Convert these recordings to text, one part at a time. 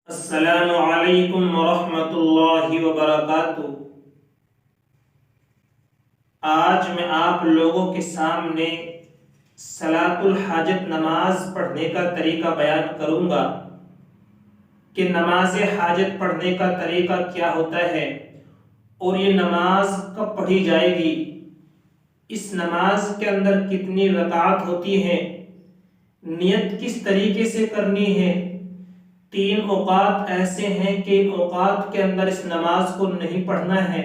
अस्सलामु अलैकुम वरहमतुल्लाहि वबरकातुहू। आज मैं आप लोगों के सामने सलातुल हाजत नमाज पढ़ने का तरीका बयान करूंगा कि नमाज हाजत पढ़ने का तरीका क्या होता है और ये नमाज कब पढ़ी जाएगी, इस नमाज के अंदर कितनी रकात होती है, नियत किस तरीके से करनी है। 3 औकात ऐसे हैं कि इन औकात के अंदर इस नमाज को नहीं पढ़ना है।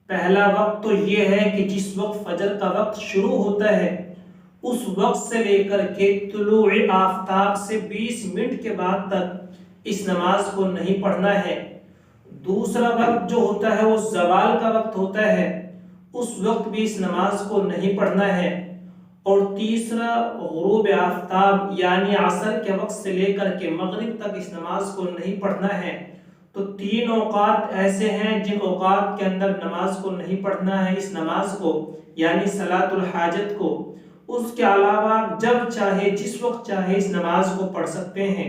पहला वक्त तो ये है कि जिस वक्त फजर का वक्त शुरू होता है उस वक्त से लेकर के तुलूए आफताब से 20 मिनट के बाद तक इस नमाज को नहीं पढ़ना है। दूसरा वक्त जो होता है वो ज़वाल का वक्त होता है, उस वक्त भी इस नमाज को नहीं पढ़ना है। और तीसरा गुरूब आफताब यानी असर के वक्त से लेकर के मगरिब तक इस नमाज को नहीं पढ़ना है। तो 3 औकात ऐसे हैं जिन औकात के अंदर नमाज को नहीं पढ़ना है, इस नमाज को यानी सलातुल हाजत को। उसके अलावा जब चाहे जिस वक्त चाहे इस नमाज को पढ़ सकते हैं।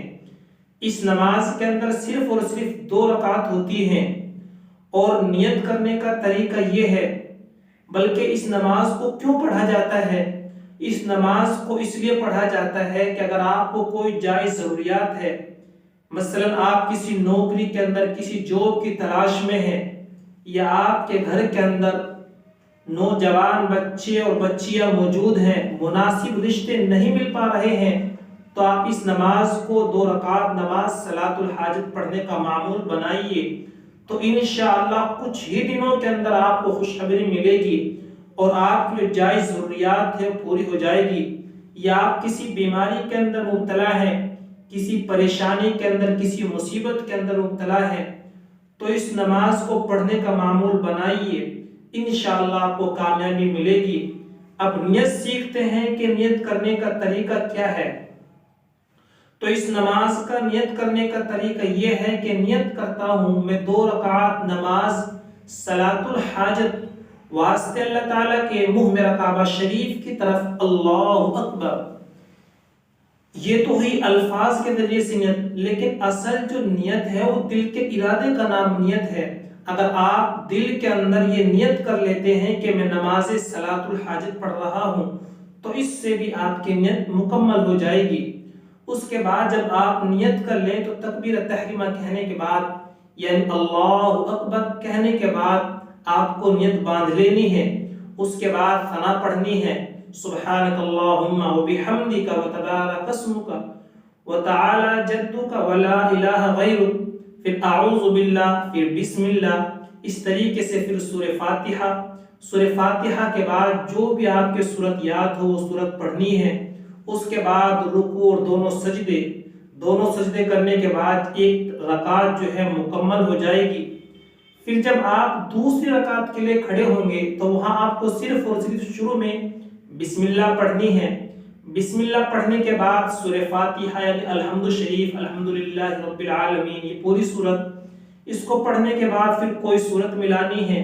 इस नमाज के अंदर सिर्फ और सिर्फ 2 रकात होती हैं और नियत करने का तरीका ये है। बल्कि इस नमाज को क्यों पढ़ा जाता है, इस नमाज को इसलिए पढ़ा जाता है कि अगर आपको कोई जायज़ ज़रूरियात है, मसलन आप किसी नौकरी के अंदर किसी जॉब की तलाश में हैं या आपके घर के अंदर नौजवान बच्चे और बच्चियां मौजूद हैं, मुनासिब रिश्ते नहीं मिल पा रहे हैं, तो आप इस नमाज को 2 रकात नमाज सलातुल हाजत पढ़ने का मामूल बनाइए। तो इंशाअल्लाह कुछ ही दिनों के अंदर आपको खुशखबरी मिलेगी और आपकी जो जायज़ ज़रूरियात है पूरी हो जाएगी। या आप किसी बीमारी के अंदर मुब्तला हैं, किसी परेशानी के अंदर, किसी मुसीबत के अंदर मुब्तला है, तो इस नमाज को पढ़ने का मामूल बनाइए, इंशाअल्लाह आपको कामयाबी मिलेगी। अब नियत सीखते हैं कि नियत करने का तरीका क्या है। तो इस नमाज का नियत करने का तरीका यह है कि नियत करता हूं मैं 2 रकात नमाज सलातुल हाजत वास्ते अल्लाह ताला के मुंह में काबा शरीफ की तरफ, अल्लाहु अकबर। ये तो हुई अल्फाज के जरिए से नियत, लेकिन असल जो नियत है वो दिल के इरादे का नाम नियत है। अगर आप दिल के अंदर ये नियत कर लेते हैं कि मैं नमाज सलातुल हाजत पढ़ रहा हूं, तो इससे भी आपकी नियत मुकम्मल हो जाएगी। उसके बाद जब आप नियत कर लें तो तकबीर तहरीमा कहने के बाद यानी अल्लाहु अकबर कहने के बाद आपको नियत बांध लेनी है। उसके बाद सना पढ़नी है, सुब्हानकल्लाहुम्मा व बिहम्दिका व तबारक अस्मुका व तआला जद्दुका व ला इलाहा गैरुक, फिर आऊज़ु बिल्लाह, फिर बिस्मिल्लाह। इस तरीके से फिर सूरह फातिहा के बाद जो भी आपके सूरत याद हो वो सूरत पढ़नी है। उसके बाद रुकू और दोनों सजदे करने के बाद एक रकात जो है मुकम्मल हो जाएगी। फिर जब आप दूसरी रकात के लिए खड़े होंगे तो वहां आपको सिर्फ और सिर्फ शुरू में बिस्मिल्लाह पढ़नी है। बिस्मिल्लाह पढ़ने के बाद सूरह फातिहा यानी अल्हम्दु शरीफ, अल्हम्दुलिल्लाहि रब्बिल आलमीन, ये पूरी सूरत, इसको पढ़ने के बाद फिर कोई सूरत मिलानी है।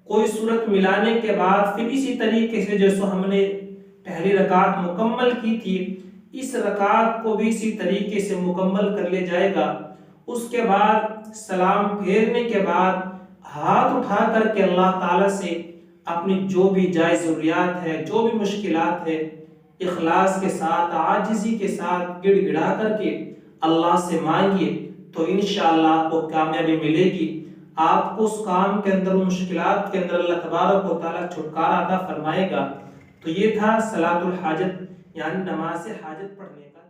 कोई सूरत मिलाने के बाद फिर इसी तरीके से जैसे हमने पहली रकात मुकम्मल की थी, इस रकात को भी इसी तरीके से मुकम्मल कर लिया जाएगा। उसके बाद सलाम फेरने के बाद हाथ उठा करके अल्लाह ताला से अपनी जो भी जायज़ ज़रूरियात है, जो भी मुश्किलात है, इखलास के साथ, आजिज़ी के साथ गिड़गिड़ा करके अल्लाह से मांगिए, तो इंशाअल्लाह आपको कामयाबी मिलेगी। आपको उस काम के अंदर, मुश्किलात के अंदर अल्लाह तबारक व तआला छुटकारा अता फरमाएगा। तो ये था सलातुल हाजत यानी नमाज हाजत पढ़ने का।